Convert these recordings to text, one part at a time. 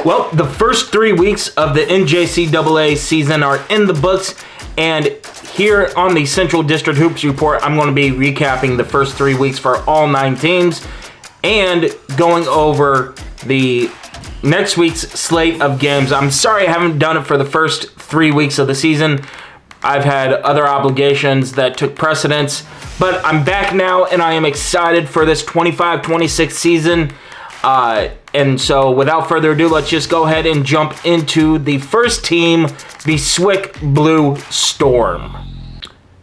Well, the first 3 weeks of the NJCAA season are in the books, and here on the Central District Hoops Report, I'm going to be recapping the first 3 weeks for all 9 teams and going over the next week's slate of games. I'm sorry I haven't done it for the first 3 weeks of the season. I've had other obligations that took precedence, but I'm back now, and I am excited for this 25-26 season. And so, without further ado, let's just go ahead and jump into the first team, the Swick Blue Storm.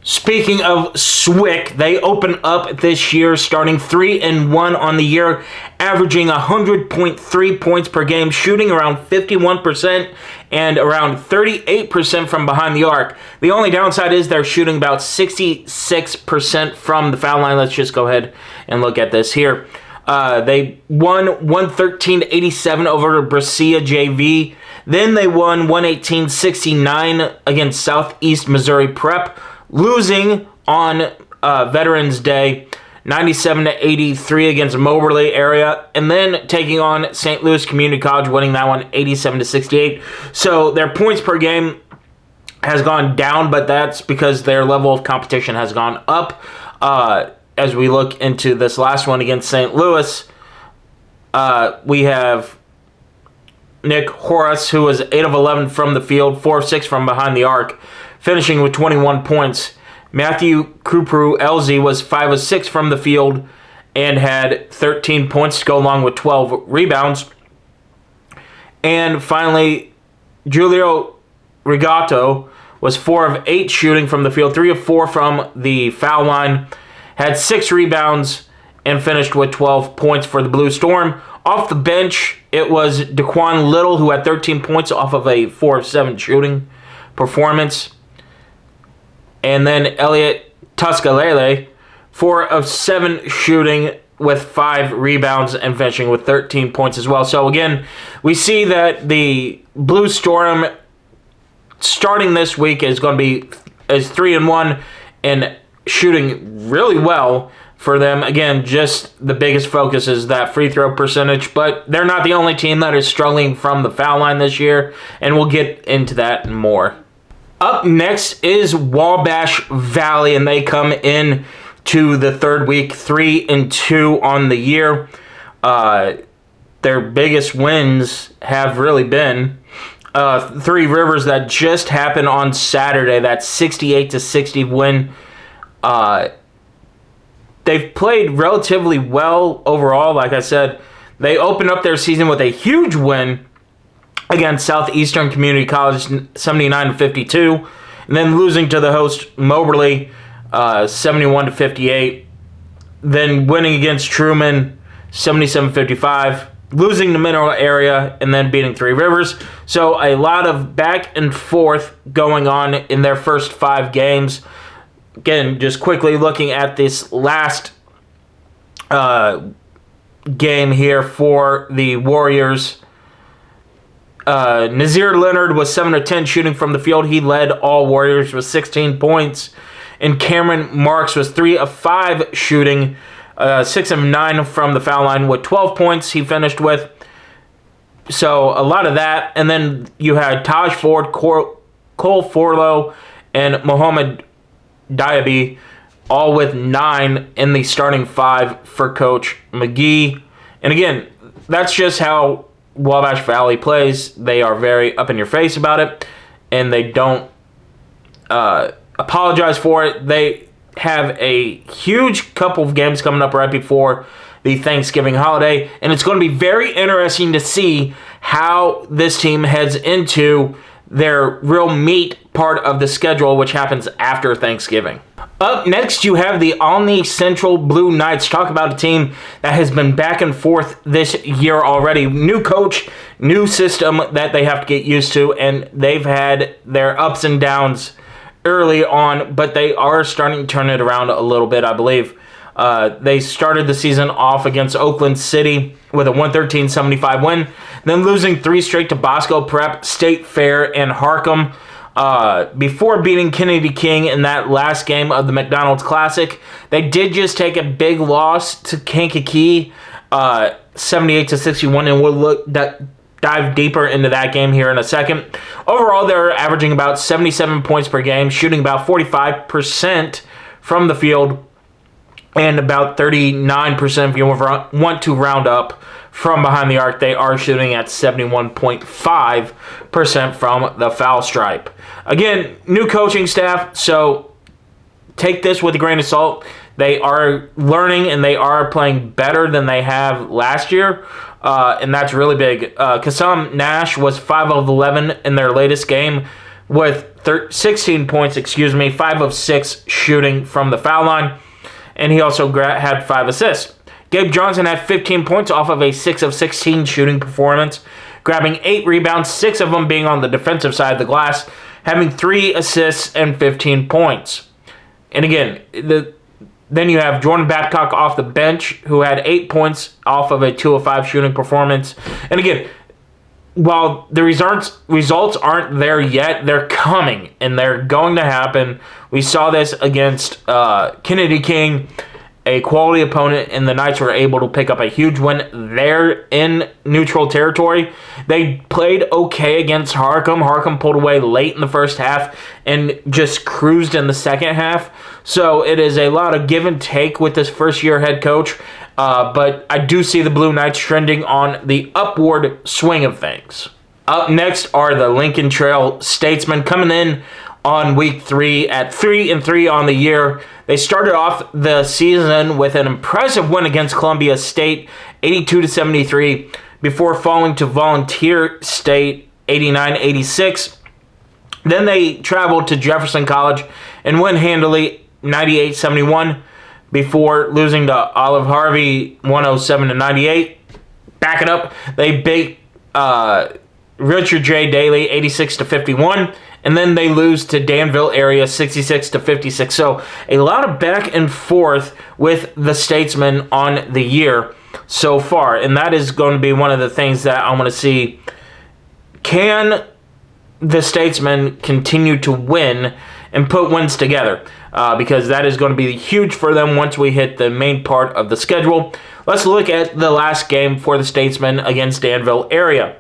Speaking of Swick, they open up this year starting 3-1 on the year, averaging 100.3 points per game, shooting around 51% and around 38% from behind the arc. The only downside is they're shooting about 66% from the foul line. Let's just go ahead and look at this here. They won 113-87 over Brescia JV. Then they won 118-69 against Southeast Missouri Prep, losing on Veterans Day 97-83 against Moberly area, and then taking on St. Louis Community College, winning that one 87-68. So their points per game has gone down, but that's because their level of competition has gone up. As we look into this last one against St. Louis, we have Nick Horace, who was 8 of 11 from the field, 4 of 6 from behind the arc, finishing with 21 points. Matthew Krupru-Elzy was 5 of 6 from the field and had 13 points to go along with 12 rebounds. And finally, Giulio Rigato was 4 of 8 shooting from the field, 3 of 4 from the foul line, had 6 rebounds, and finished with 12 points for the Blue Storm. Off the bench, it was Daquan Little, who had 13 points off of a 4 of 7 shooting performance. And then Elliot Tuscalele, 4 of 7 shooting with 5 rebounds and finishing with 13 points as well. So again, we see that the Blue Storm starting this week is going to be 3-1 and shooting really well for them. Again, just the biggest focus is that free throw percentage, but they're not the only team that is struggling from the foul line this year, and we'll get into that and more. Up next is Wabash Valley, and they come in to the third week, 3-2 on the year. Their biggest wins have really been Three Rivers that just happened on Saturday, that 68-60 win. They've played relatively well overall. Like I said, they opened up their season with a huge win against Southeastern Community College, 79-52, and then losing to the host Moberly, 71-58. Then winning against Truman, 77-55, losing to Mineral Area, and then beating Three Rivers. So a lot of back and forth going on in their first 5 games. Again, just quickly looking at this last game here for the Warriors. Nazir Leonard was 7 of 10 shooting from the field. He led all Warriors with 16 points. And Cameron Marks was 3 of 5 shooting, 6 of 9 from the foul line with 12 points he finished with. So a lot of that. And then you had Taj Ford, Cole Forlow, and Mohamed Diaby, all with 9 in the starting 5 for Coach McGee. And again, that's just how Wabash Valley plays. They are very up in your face about it, and they don't apologize for it. They have a huge couple of games coming up right before the Thanksgiving holiday, and it's going to be very interesting to see how this team heads into their real meat part of the schedule, which happens after Thanksgiving. Up next, you have the Olney Central Blue Knights. Talk about a team that has been back and forth this year already. New coach, new system that they have to get used to, and they've had their ups and downs early on, but they are starting to turn it around a little bit, I believe. They started the season off against Oakland City with a 113-75 win, then losing 3 straight to Bosco Prep, State Fair, and Harcum. Before beating Kennedy King in that last game of the McDonald's Classic, they did just take a big loss to Kankakee, 78-61, and dive deeper into that game here in a second. Overall, they're averaging about 77 points per game, shooting about 45% from the field, and about 39% if you want to round up from behind the arc. They are shooting at 71.5% from the foul stripe. Again, new coaching staff, so take this with a grain of salt. They are learning and they are playing better than they have last year, and that's really big. Kasam Nash was 5 of 11 in their latest game with 16 points, 5 of 6 shooting from the foul line, and he also had 5 assists. Gabe Johnson had 15 points off of a 6 of 16 shooting performance, grabbing 8 rebounds, 6 of them being on the defensive side of the glass, having 3 assists and 15 points. And again, then you have Jordan Babcock off the bench, who had 8 points off of a 2 of 5 shooting performance. And again, while the results aren't there yet, they're coming, and they're going to happen. We saw this against Kennedy King, a quality opponent, and the Knights were able to pick up a huge win there in neutral territory. They played okay against Harcum. Harcum pulled away late in the first half and just cruised in the second half. So it is a lot of give and take with this first-year head coach. But I do see the Blue Knights trending on the upward swing of things. Up next are the Lincoln Trail Statesmen, coming in on week 3 at 3-3 on the year. They started off the season with an impressive win against Columbia State, 82-73, before falling to Volunteer State, 89-86. Then they traveled to Jefferson College and win handily, 98-71, before losing to Olive Harvey, 107-98. Back it up, they beat Richard J. Daly, 86-51. And then they lose to Danville area, 66-56. So a lot of back and forth with the Statesmen on the year so far. And that is going to be one of the things that I want to see. Can the Statesmen continue to win and put wins together? Because that is going to be huge for them once we hit the main part of the schedule. Let's look at the last game for the Statesmen against Danville area.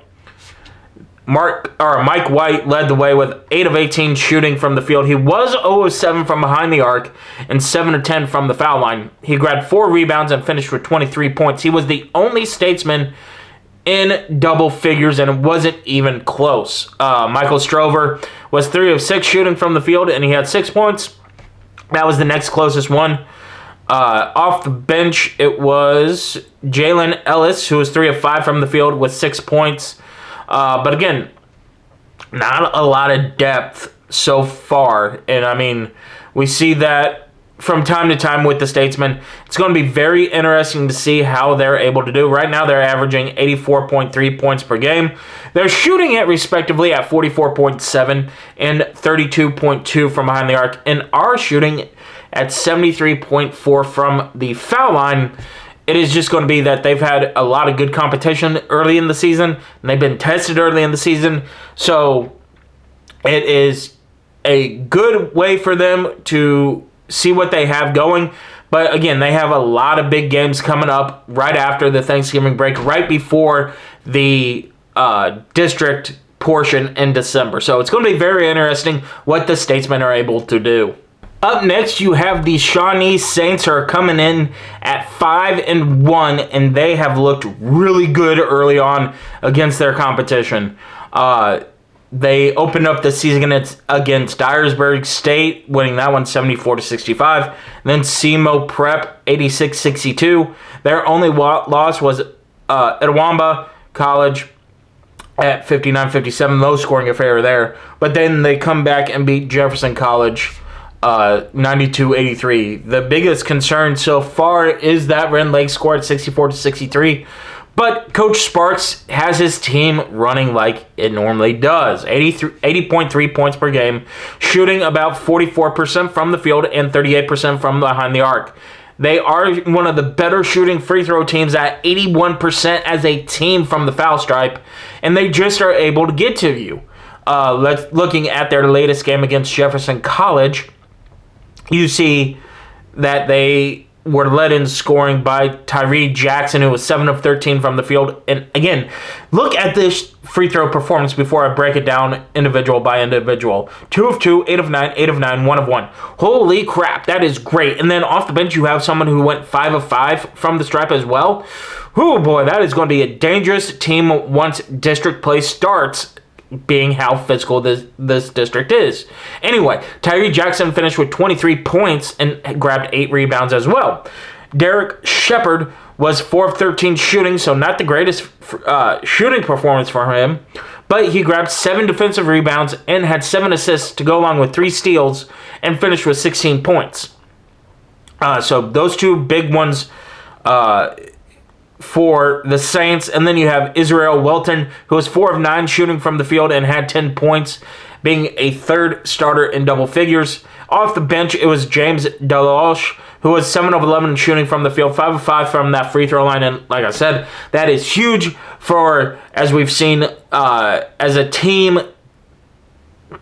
Mike White led the way with 8 of 18 shooting from the field. He was 0 of 7 from behind the arc and 7 of 10 from the foul line. He grabbed 4 rebounds and finished with 23 points. He was the only Statesman in double figures, and it wasn't even close. Michael Strover was 3 of 6 shooting from the field, and he had 6 points. That was the next closest one. Off the bench, it was Jalen Ellis, who was 3 of 5 from the field with 6 points. But again, not a lot of depth so far. And I mean, we see that from time to time with the Statesmen. It's going to be very interesting to see how they're able to do. Right now, they're averaging 84.3 points per game. They're shooting it respectively at 44.7 and 32.2 from behind the arc, and are shooting at 73.4 from the foul line. It is just going to be that they've had a lot of good competition early in the season, and they've been tested early in the season. So it is a good way for them to see what they have going. But again, they have a lot of big games coming up right after the Thanksgiving break, right before the district portion in December. So it's going to be very interesting what the Statesmen are able to do. Up next, you have the Shawnee Saints, who are coming in at 5-1, and they have looked really good early on against their competition. They opened up the season against Dyersburg State, winning that one 74-65. Then SEMO Prep 86-62. Their only loss was Etowamba College at 59-57. Low scoring affair there. But then they come back and beat Jefferson College 92-83. The biggest concern so far is that Rend Lake scored 64-63. But Coach Sparks has his team running like it normally does. 80.3 points per game, shooting about 44% from the field and 38% from behind the arc. They are one of the better shooting free throw teams at 81% as a team from the foul stripe, and they just are able to get to you. Looking at their latest game against Jefferson College, you see that they were led in scoring by Tyree Jackson, who was 7 of 13 from the field. And again, look at this free throw performance before I break it down individual by individual. 2 of 2, 8 of 9, 8 of 9, 1 of 1. Holy crap, that is great. And then off the bench, you have someone who went 5 of 5 from the stripe as well. Oh boy, that is going to be a dangerous team once district play starts, being how physical this district is. Anyway, Tyree Jackson finished with 23 points and grabbed 8 rebounds as well. Derek Shepard was 4 of 13 shooting, so not the greatest shooting performance for him, but he grabbed 7 defensive rebounds and had 7 assists to go along with 3 steals and finished with 16 points. So those two big ones for the Saints. And then you have Israel Welton, who was 4 of 9 shooting from the field and had 10 points, being a third starter in double figures. Off the bench, it was James Deloche, who was 7 of 11 shooting from the field, 5 of 5 from that free throw line. And like I said, that is huge for, as we've seen, as a team,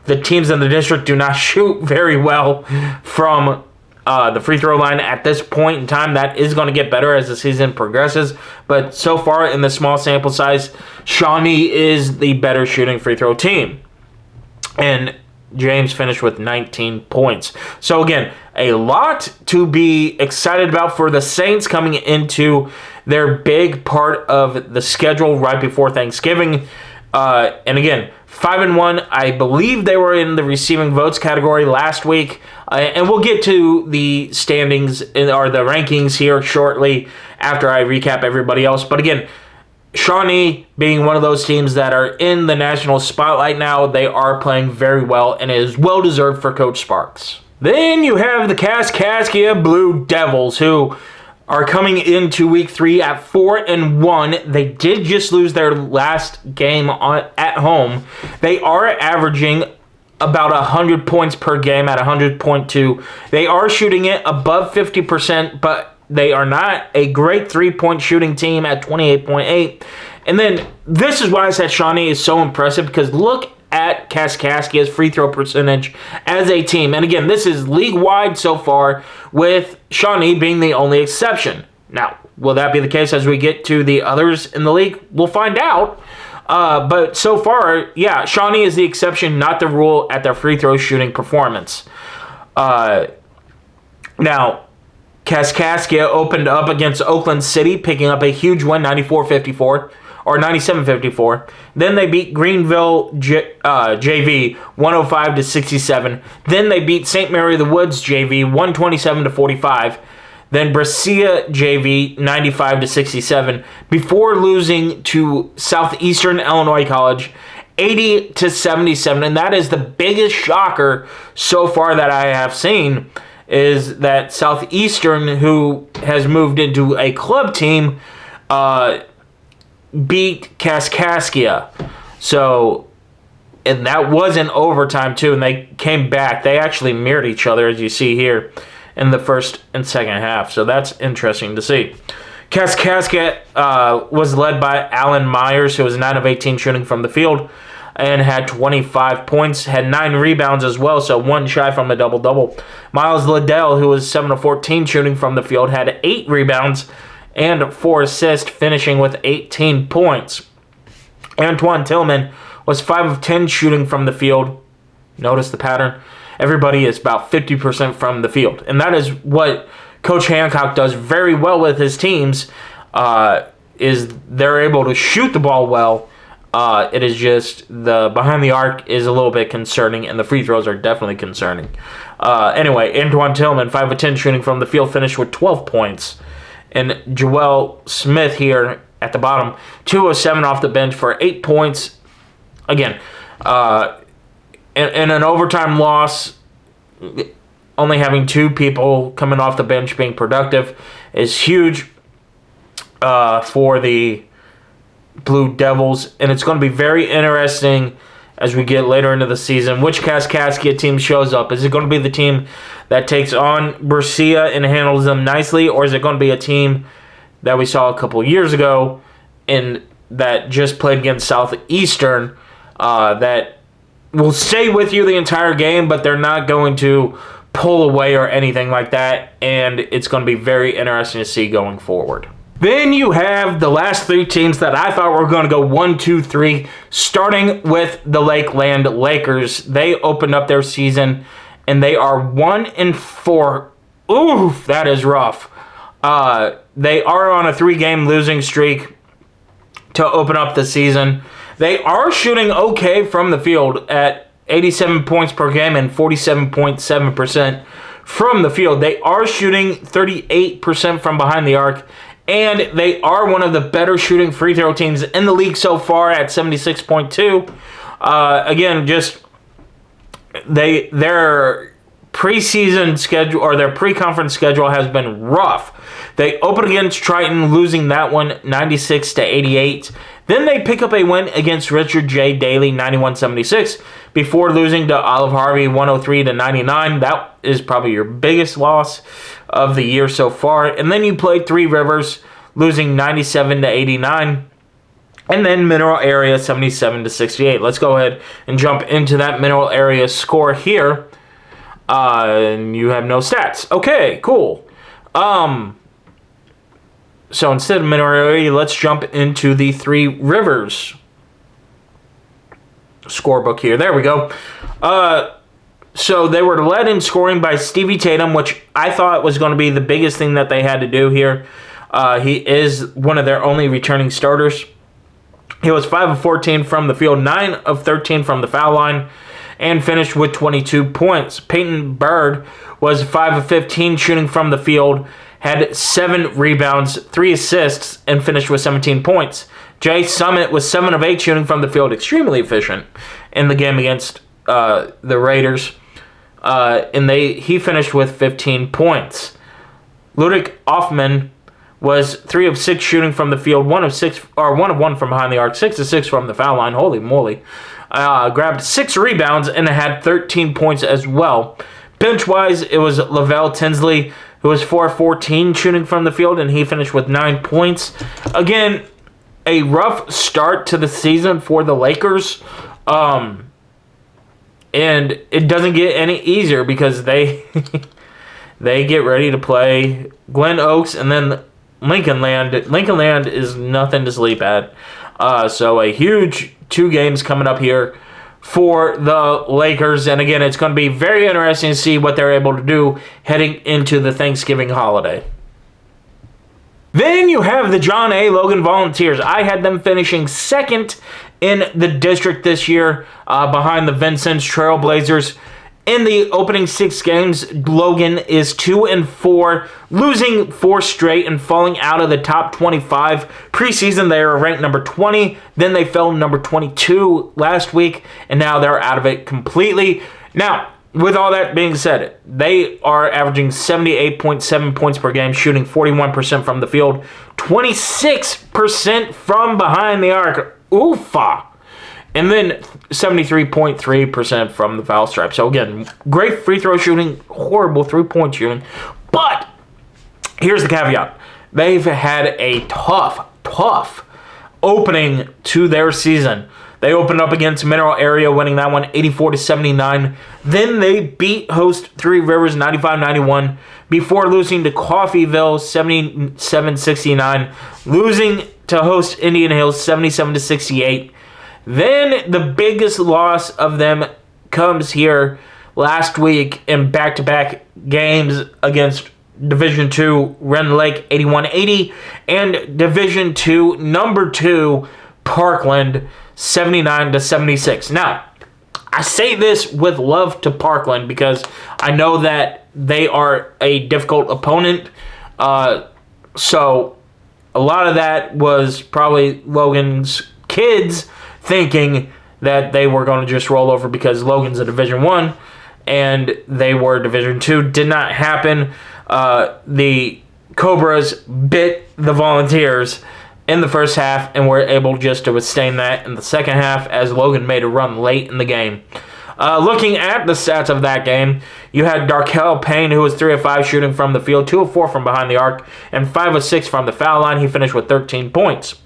the teams in the district do not shoot very well from the free throw line at this point in time. That is going to get better as the season progresses. But so far in the small sample size, Shawnee is the better shooting free throw team. And James finished with 19 points. So again, a lot to be excited about for the Saints coming into their big part of the schedule right before Thanksgiving. And again, 5-1. I believe they were in the receiving votes category last week. And we'll get to the standings or the rankings here shortly after I recap everybody else. But again, Shawnee being one of those teams that are in the national spotlight now, they are playing very well, and it is well-deserved for Coach Sparks. Then you have the Kaskaskia Blue Devils, who are coming into week 3 at 4-1. They did just lose their last game at home. They are averaging about 100 points per game at 100.2. They are shooting it above 50%, but they are not a great three-point shooting team at 28.8. And then this is why I said Shawnee is so impressive, because look at Kaskaskia's free throw percentage as a team. And again, this is league-wide so far, with Shawnee being the only exception. Now, will that be the case as we get to the others in the league? We'll find out. But so far, yeah, Shawnee is the exception, not the rule at their free throw shooting performance. Now, Kaskaskia opened up against Oakland City, picking up a huge win, 94-54, or 97-54. Then they beat Greenville JV, 105-67. Then they beat St. Mary the Woods JV, 127-45. Then Brescia JV, 95-67, before losing to Southeastern Illinois College, 80-77. And that is the biggest shocker so far that I have seen, is that Southeastern, who has moved into a club team, beat Kaskaskia. So, and that was in overtime too, and they came back. They actually mirrored each other, as you see here, in the first and second half. So that's interesting to see. Kaskaskia was led by Alan Myers, who was 9 of 18 shooting from the field and had 25 points, had 9 rebounds as well, so 1 shy from a double-double. Miles Liddell, who was 7 of 14 shooting from the field, had 8 rebounds and 4 assists, finishing with 18 points. Antoine Tillman was 5 of 10 shooting from the field. Notice the pattern. Everybody is about 50% from the field. And that is what Coach Hancock does very well with his teams, is they're able to shoot the ball well. It is just the behind the arc is a little bit concerning, and the free throws are definitely concerning. Anyway, Antoine Tillman, 5 of 10 shooting from the field, finished with 12 points. And Joel Smith here at the bottom, 2 of 7 off the bench for 8 points. Again, in an overtime loss, only having 2 people coming off the bench being productive is huge for the Blue Devils. And it's going to be very interesting as we get later into the season which Kaskaskia team shows up. Is it going to be the team that takes on Brescia and handles them nicely, or is it going to be a team that we saw a couple years ago and that just played against Southeastern that will stay with you the entire game, but they're not going to pull away or anything like that, and it's going to be very interesting to see going forward. Then you have the last three teams that I thought were going to go 1, 2, 3, starting with the Lakeland Lakers. They opened up their season, and they are 1-4. Oof, that is rough. They are on a 3-game losing streak to open up the season. They are shooting okay from the field at 87 points per game and 47.7% from the field. They are shooting 38% from behind the arc, and they are one of the better shooting free throw teams in the league so far at 76.2. Again, just their preseason schedule or their pre-conference schedule has been rough. They open against Triton, losing that one 96-88. Then they pick up a win against Richard J. Daley, 91-76, before losing to Olive Harvey, 103-99. That is probably your biggest loss of the year so far. And then you played Three Rivers, losing 97-89. And then Mineral Area, 77-68. Let's go ahead and jump into that Mineral Area score here. And you have no stats. Okay, cool. So instead of Mineral Area, let's jump into the Three Rivers scorebook here. There we go. So they were led in scoring by Stevie Tatum, which I thought was going to be the biggest thing that they had to do here. He is one of their only returning starters. He was 5 of 14 from the field, 9 of 13 from the foul line, and finished with 22 points. Peyton Bird was 5 of 15 shooting from the field, had 7 rebounds, 3 assists, and finished with 17 points. Jay Summit was 7 of 8 shooting from the field, extremely efficient in the game against the Raiders. And he finished with 15 points. Ludwig Hoffman was 3 of 6 shooting from the field, 1 of 1 from behind the arc, 6 of 6 from the foul line. Holy moly. Grabbed 6 rebounds and had 13 points as well. Bench-wise, it was Lavelle Tinsley, who was 4 of 14 shooting from the field, and he finished with 9 points. Again, a rough start to the season for the Lakers. And it doesn't get any easier because they they get ready to play Glen Oaks and then Lincoln Land. Lincoln Land is nothing to sleep at. So a huge 2 games coming up here for the Lakers. And again, it's going to be very interesting to see what they're able to do heading into the Thanksgiving holiday. Then you have the John A. Logan Volunteers. I had them finishing second in the district this year behind the Vincennes Trailblazers. In the opening 6 games, Logan is 2-4, losing 4 straight and falling out of the top 25. Preseason, they were ranked number 20. Then they fell number 22 last week, and now they're out of it completely. Now, with all that being said, they are averaging 78.7 points per game, shooting 41% from the field, 26% from behind the arc. Oofa! And then 73.3% from the foul stripe. So again, great free throw shooting, horrible 3-point shooting. But here's the caveat. They've had a tough opening to their season. They opened up against Mineral Area, winning that one 84-79. Then they beat host Three Rivers 95-91 before losing to Coffeyville 77-69, losing to host Indian Hills 77-68. Then the biggest loss of them comes here last week in back-to-back games against Division II Rend Lake 81-80 and Division II number 2 Parkland 79-76. Now, I say this with love to Parkland because I know that they are a difficult opponent. So a lot of that was probably Logan's kids thinking that they were going to just roll over because Logan's a Division I and they were Division II. Did not happen. The Cobras bit the Volunteers in the first half and were able just to withstand that in the second half as Logan made a run late in the game. Looking at the stats of that game, you had Darkel Payne, who was 3 of 5 shooting from the field, 2 of 4 from behind the arc, and 5 of 6 from the foul line. He finished with 13 points.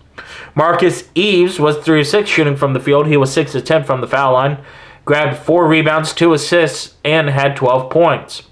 Marcus Eves was 3 of 6 shooting from the field. He was 6 of 10 from the foul line, grabbed 4 rebounds, 2 assists, and had 12 points.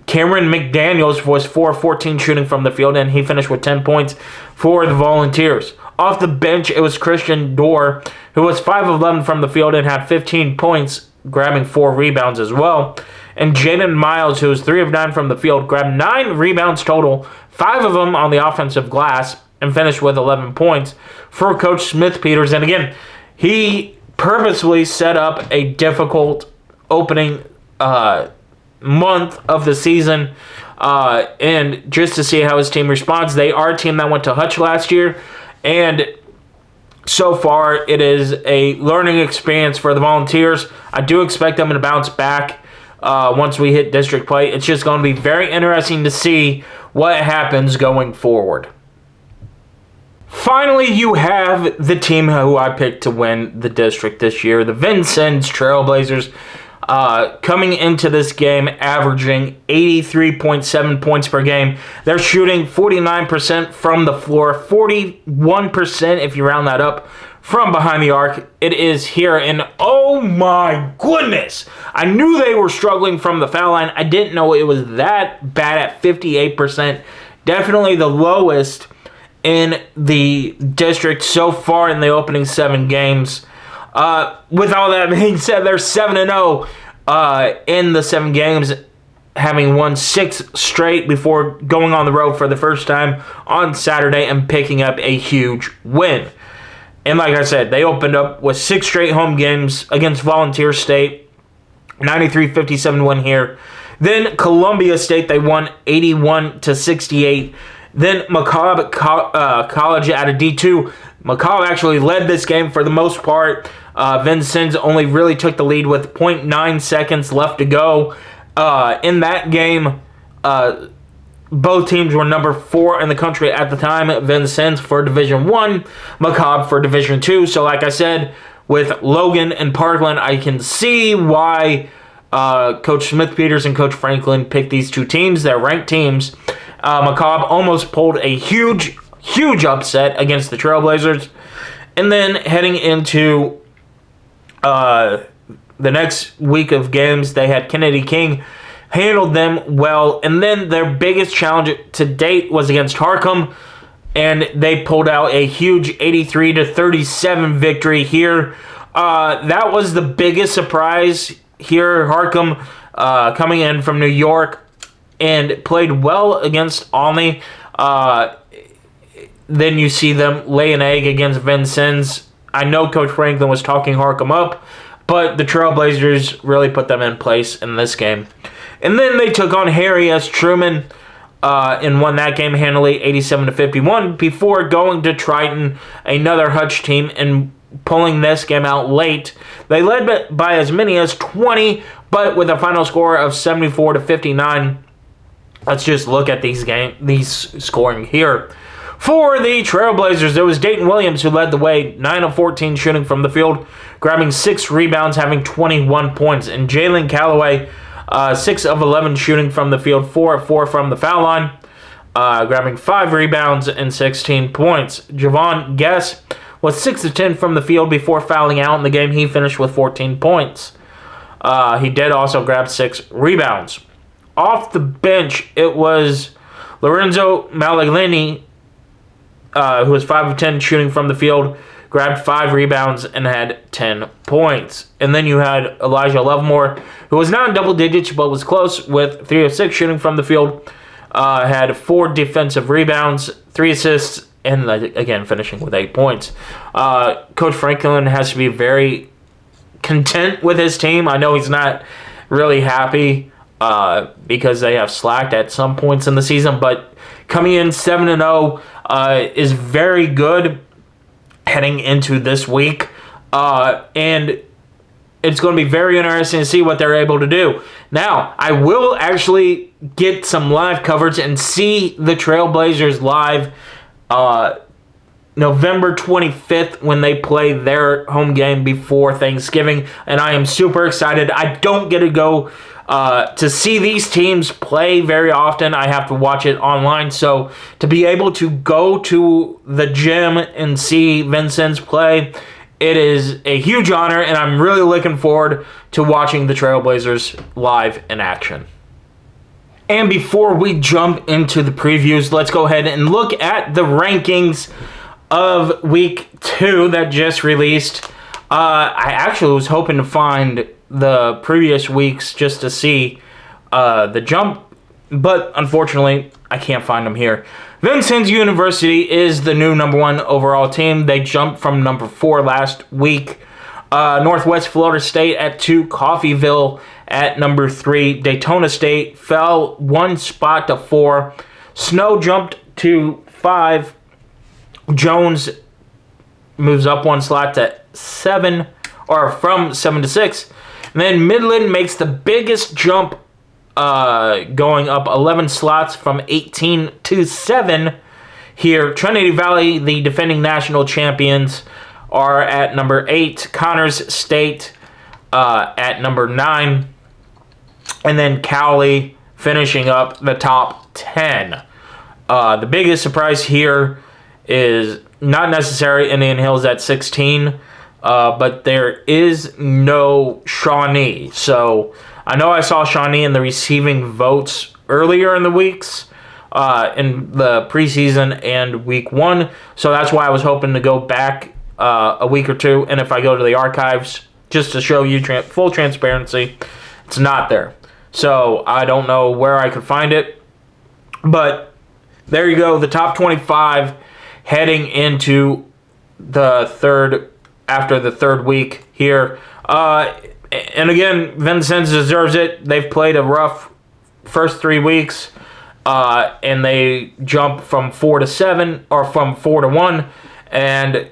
Cameron McDaniels was 4 of 14 shooting from the field, and he finished with 10 points for the Volunteers. Off the bench, it was Christian Dorr, who was 5 of 11 from the field and had 15 points, grabbing 4 rebounds as well. And Jaden Miles, who was 3 of 9 from the field, grabbed 9 rebounds total, 5 of them on the offensive glass, and finished with 11 points for Coach Smith-Peters. And again, he purposely set up a difficult opening month of the season, and just to see how his team responds. They are a team that went to Hutch last year, and so far it is a learning experience for the Volunteers. I do expect them to bounce back once we hit district play. It's just going to be very interesting to see what happens going forward. Finally, you have the team who I picked to win the district this year, the Vincennes Trailblazers, coming into this game averaging 83.7 points per game. They're shooting 49% from the floor, 41% if you round that up from behind the arc. It is here, and oh my goodness, I knew they were struggling from the foul line. I didn't know it was that bad at 58%. Definitely the lowest in the district so far in the opening 7 games. With all that being said, they're 7-0 in the 7 games, having won 6 straight before going on the road for the first time on Saturday and picking up a huge win. And like I said, they opened up with 6 straight home games against Volunteer State, 93-57 win here. Then Columbia State, they won 81-68. Then McCobb College at a D2. McCobb actually led this game for the most part. Vincennes only really took the lead with 0.9 seconds left to go. In that game, both teams were number 4 in the country at the time. Vincennes for Division I, McCobb for Division II. So like I said, with Logan and Parkland, I can see why Coach Smith-Peters and Coach Franklin picked these 2 teams. They're ranked teams. McCobb almost pulled a huge upset against the Trailblazers. And then heading into the next week of games, they had Kennedy King, handled them well. And then their biggest challenge to date was against Harcum, and they pulled out a huge 83-37 victory here. That was the biggest surprise here. Harcum coming in from New York and played well against Olney. Then you see them lay an egg against Vincennes. I know Coach Franklin was talking Harcum up, but the Trailblazers really put them in place in this game. And then they took on Harry S. Truman and won that game handily, 87-51, before going to Triton, another Hutch team, and pulling this game out late. They led by as many as 20, but with a final score of 74-59. Let's just look at these scoring here. For the Trailblazers, it was Dayton Williams who led the way, 9 of 14 shooting from the field, grabbing 6 rebounds, having 21 points. And Jalen Calloway, 6 of 11 shooting from the field, 4 of 4 from the foul line, grabbing 5 rebounds and 16 points. Javon Guess was 6 of 10 from the field before fouling out in the game. He finished with 14 points. He did also grab 6 rebounds. Off the bench, it was Lorenzo Malaglini, who was 5 of 10 shooting from the field, grabbed 5 rebounds and had 10 points. And then you had Elijah Lovemore, who was not in double digits but was close, with 3 of 6 shooting from the field, had 4 defensive rebounds, 3 assists, and again finishing with 8 points. Coach Franklin has to be very content with his team. I know he's not really happy because they have slacked at some points in the season, but coming in 7-0 is very good heading into this week, and it's going to be very interesting to see what they're able to do. Now, I will actually get some live coverage and see the Trailblazers live November 25th when they play their home game before Thanksgiving, and I am super excited. I don't get to go to see these teams play very often. I have to watch it online, so to be able to go to the gym and see Vincennes play, it is a huge honor, and I'm really looking forward to watching the Trailblazers live in action. And before we jump into the previews, let's go ahead and look at the rankings of week 2 that just released. I actually was hoping to find the previous weeks just to see the jump, but unfortunately, I can't find them here. Vincennes University is the new number 1 overall team. They jumped from number 4 last week. Northwest Florida State at 2, Coffeyville at number 3. Daytona State fell 1 spot to 4. Snow jumped to 5. Jones moves up 1 slot to 7, or from 7 to 6. And then Midland makes the biggest jump, going up 11 slots from 18 to 7 here. Trinity Valley, the defending national champions, are at number 8. Connors State at number 9. And then Cowley finishing up the top 10. The biggest surprise here is not necessarily Indian Hills at 16, but there is no Shawnee. So I know I saw Shawnee in the receiving votes earlier in the weeks, in the preseason and week 1. So that's why I was hoping to go back a week or two, and if I go to the archives, just to show you full transparency, it's not there. So I don't know where I could find it, but there you go, the top 25 heading into the after the third week here. And again, Vincennes deserves it. They've played a rough first 3 weeks, and they jump from 4 to 7, or from 4 to 1, and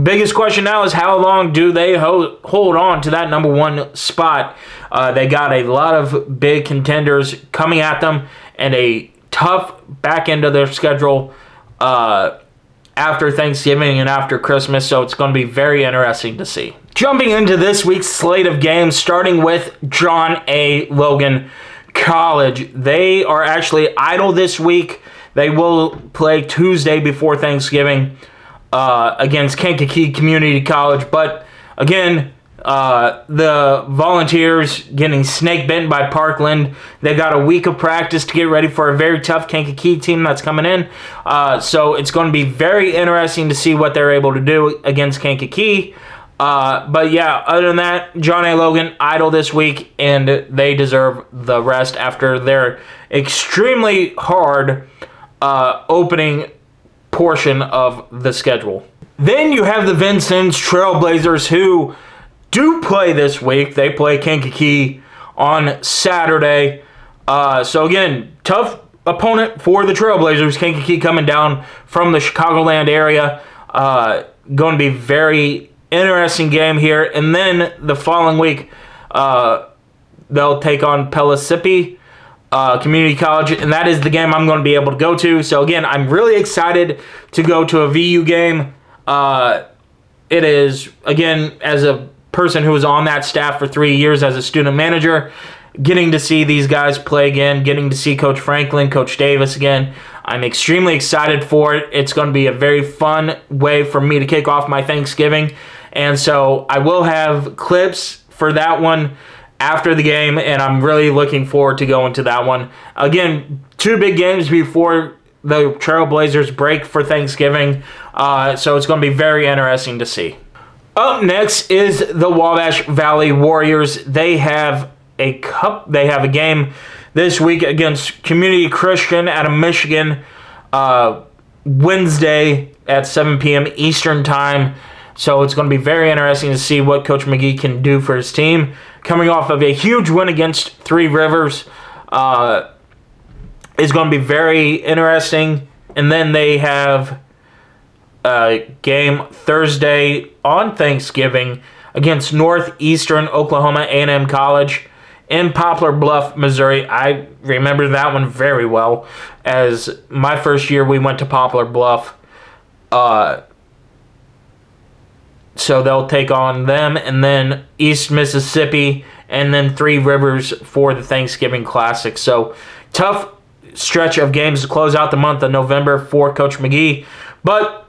biggest question now is how long do they hold on to that number 1 spot? They got a lot of big contenders coming at them and a tough back end of their schedule after Thanksgiving and after Christmas, so it's going to be very interesting to see. Jumping into this week's slate of games, starting with John A. Logan College. They are actually idle this week. They will play Tuesday before Thanksgiving against Kankakee Community College, but again, the Volunteers getting snake bitten by Parkland. They got a week of practice to get ready for a very tough Kankakee team that's coming in, so it's going to be very interesting to see what they're able to do against Kankakee. But yeah, other than that, John A. Logan idle this week, and they deserve the rest after their extremely hard opening portion of the schedule. Then you have the Vincennes Trailblazers, who do play this week. They play Kankakee on Saturday. So again, tough opponent for the Trailblazers. Kankakee coming down from the Chicagoland area. Going to be very interesting game here. And then the following week, they'll take on Pellissippi Community College, and that is the game I'm going to be able to go to. So again, I'm really excited to go to a VU game. It is, again, as a person who was on that staff for 3 years as a student manager, getting to see these guys play again, getting to see Coach Franklin, Coach Davis again. I'm extremely excited for it. It's going to be a very fun way for me to kick off my Thanksgiving. And so I will have clips for that one after the game, and I'm really looking forward to going to that one. Again, 2 big games before the Trailblazers break for Thanksgiving, so it's going to be very interesting to see. Up next is the Wabash Valley Warriors. They have a game this week against Community Christian out of Michigan, Wednesday at 7 p.m. Eastern Time. So it's going to be very interesting to see what Coach McGee can do for his team. Coming off of a huge win against Three Rivers, is going to be very interesting. And then they have a game Thursday on Thanksgiving against Northeastern Oklahoma A&M College in Poplar Bluff, Missouri. I remember that one very well, as my first year we went to Poplar Bluff. So they'll take on them, and then East Mississippi, and then Three Rivers for the Thanksgiving Classic. So tough stretch of games to close out the month of November for Coach McGee. But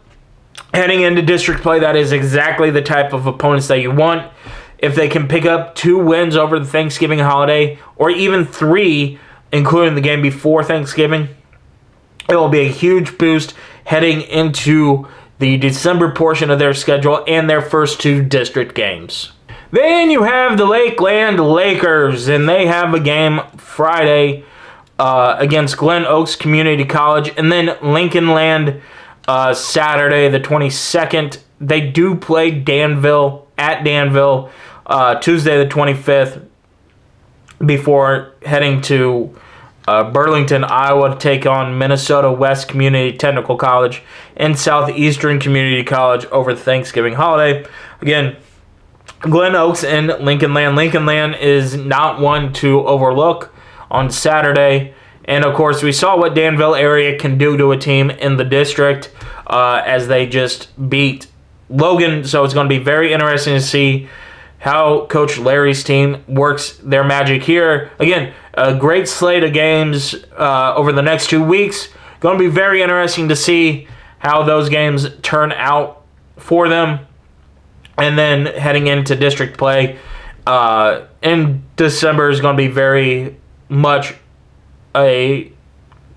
heading into district play, that is exactly the type of opponents that you want. If they can pick up 2 wins over the Thanksgiving holiday, or even 3 including the game before Thanksgiving. It will be a huge boost heading into the December portion of their schedule and their first 2 district games. Then you have the Lakeland Lakers, and they have a game Friday against Glen Oaks Community College, and then Lincoln Land Saturday the 22nd. They do play Danville at Danville Tuesday the 25th before heading to Burlington, Iowa to take on Minnesota West Community Technical College and Southeastern Community College over the Thanksgiving holiday. Again, Glen Oaks and Lincoln Land. Lincoln Land is not one to overlook on Saturday. And, of course, we saw what Danville area can do to a team in the district as they just beat Logan. So it's going to be very interesting to see how Coach Larry's team works their magic here. Again, a great slate of games over the next 2 weeks. Going to be very interesting to see how those games turn out for them. And then heading into district play in December is going to be very much a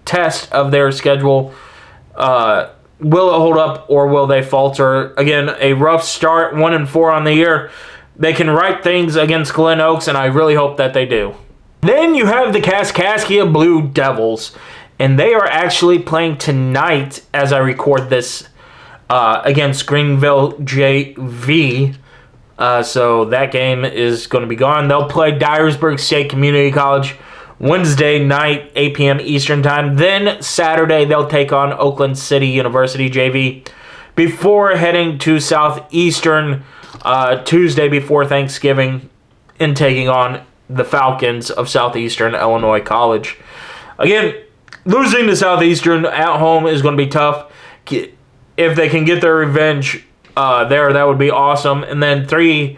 test of their schedule. Will it hold up or will they falter? Again, a rough start, 1-4 on the year. They can right things against Glen Oaks, and I really hope that they do. Then you have the Kaskaskia Blue Devils, and they are actually playing tonight as I record this against Greenville JV. So that game is going to be gone. They'll play Dyersburg State Community College Wednesday night, 8 p.m. Eastern Time. Then Saturday, they'll take on Oakland City University JV before heading to Southeastern Tuesday before Thanksgiving and taking on the Falcons of Southeastern Illinois College. Again, losing to Southeastern at home is going to be tough. If they can get their revenge there, that would be awesome. And then 3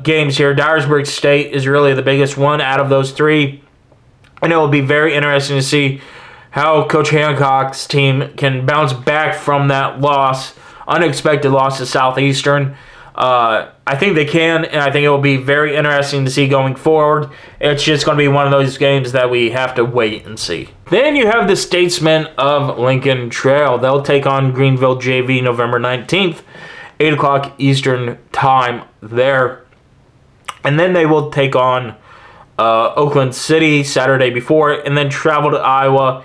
games here. Dyersburg State is really the biggest one out of those 3. And it will be very interesting to see how Coach Hancock's team can bounce back from that loss, unexpected loss to Southeastern. I think they can, and I think it will be very interesting to see going forward. It's just going to be one of those games that we have to wait and see. Then you have the Statesmen of Lincoln Trail. They'll take on Greenville JV November 19th, 8 o'clock Eastern Time there. And then they will take on Oakland City Saturday before, and then travel to Iowa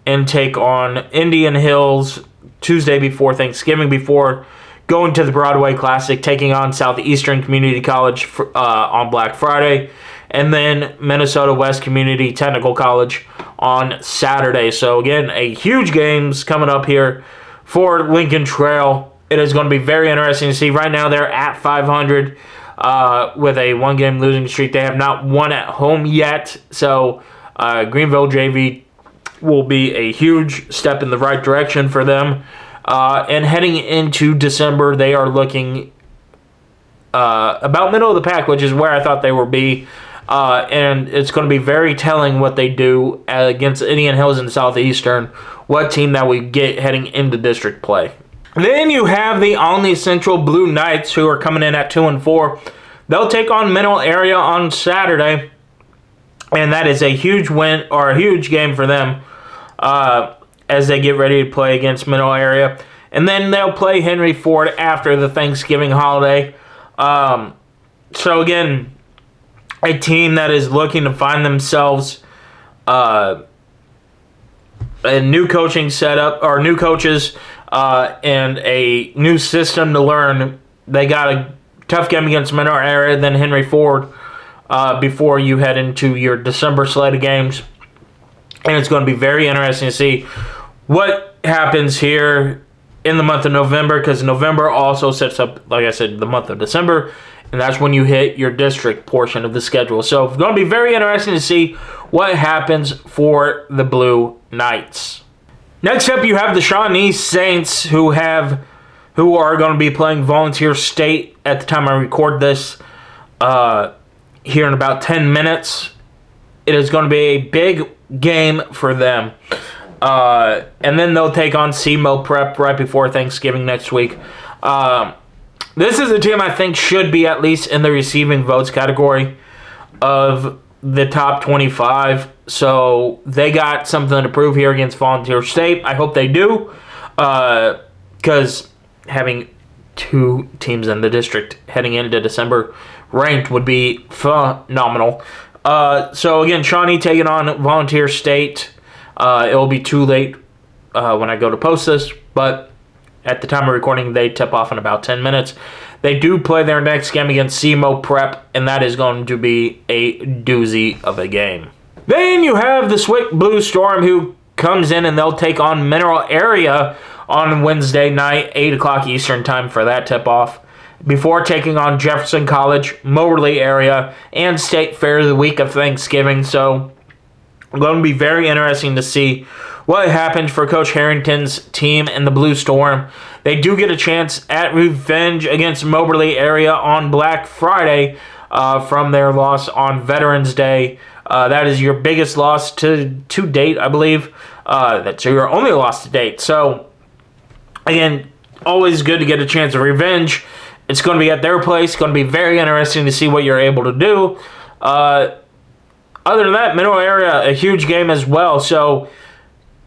and take on Indian Hills Tuesday before Thanksgiving, before going to the Broadway Classic, taking on Southeastern Community College on Black Friday, and then Minnesota West Community Technical College on Saturday. So again, a huge games coming up here for Lincoln Trail. It is going to be very interesting to see. Right now they're at 500 with a 1-game losing streak. They have not won at home yet. So Greenville JV will be a huge step in the right direction for them. And heading into December, they are looking about middle of the pack, which is where I thought they would be. And it's going to be very telling what they do against Indian Hills and Southeastern, what team that we get heading into district play. Then you have the Olney Central Blue Knights, who are coming in at 2-4. They'll take on Mineral Area on Saturday, and that is a huge win or a huge game for them as they get ready to play against Mineral Area. And then they'll play Henry Ford after the Thanksgiving holiday. So again, a team that is looking to find themselves a new coaching setup, or new coaches, and a new system to learn. They got a tough game against Mineral Area, then Henry Ford before you head into your December slate of games. And it's going to be very interesting to see what happens here in the month of November, because November also sets up, like I said, the month of December, and that's when you hit your district portion of the schedule. So it's going to be very interesting to see what happens for the Blue Knights. Next up, you have the Shawnee Saints, who are going to be playing Volunteer State at the time I record this here in about 10 minutes. It is going to be a big game for them. And then they'll take on SEMO Prep right before Thanksgiving next week. This is a team I think should be at least in the receiving votes category of the top 25 So they got something to prove here against Volunteer State. I hope they do, because having 2 teams in the district heading into December ranked would be phenomenal. So again, Shawnee taking on Volunteer State. It will be too late when I go to post this, but at the time of recording, they tip off in about 10 minutes. They do play their next game against SEMO Prep, and that is going to be a doozy of a game. Then you have the Swick Blue Storm, who comes in and they'll take on Mineral Area on Wednesday night, 8 o'clock Eastern time for that tip-off, before taking on Jefferson College, Moberly Area, and State Fair the week of Thanksgiving. So it's going to be very interesting to see what happened for Coach Harrington's team in the Blue Storm. They do get a chance at revenge against Moberly Area on Black Friday from their loss on Veterans Day. That is your biggest loss to date, I believe. That's your only loss to date. So, again, always good to get a chance of revenge. It's going to be at their place. It's going to be very interesting to see what you're able to do. Other than that, Mineral Area, a huge game as well. So,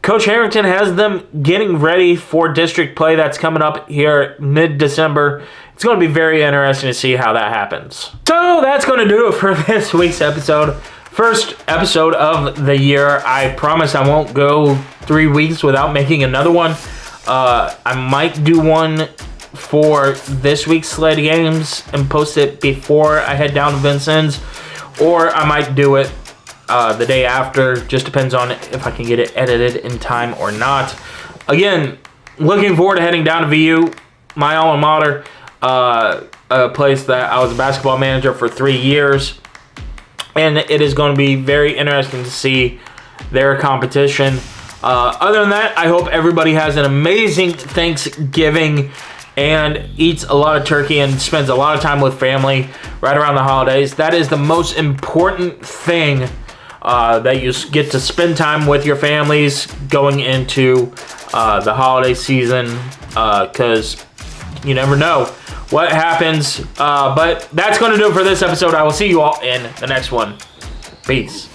Coach Harrington has them getting ready for district play that's coming up here mid-December. It's going to be very interesting to see how that happens. So that's going to do it for this week's episode. First episode of the year. I promise I won't go 3 weeks without making another one. I might do one for this week's slate of games and post it before I head down to Vincennes, or I might do it the day after. Just depends on if I can get it edited in time or not. Again, looking forward to heading down to VU, my alma mater, a place that I was a basketball manager for 3 years, and it is going to be very interesting to see their competition. Other than that, I hope everybody has an amazing Thanksgiving and eats a lot of turkey and spends a lot of time with family right around the holidays. That is the most important thing, that you get to spend time with your families going into the holiday season, because you never know what happens. But that's going to do it for this episode. I will see you all in the next one. Peace.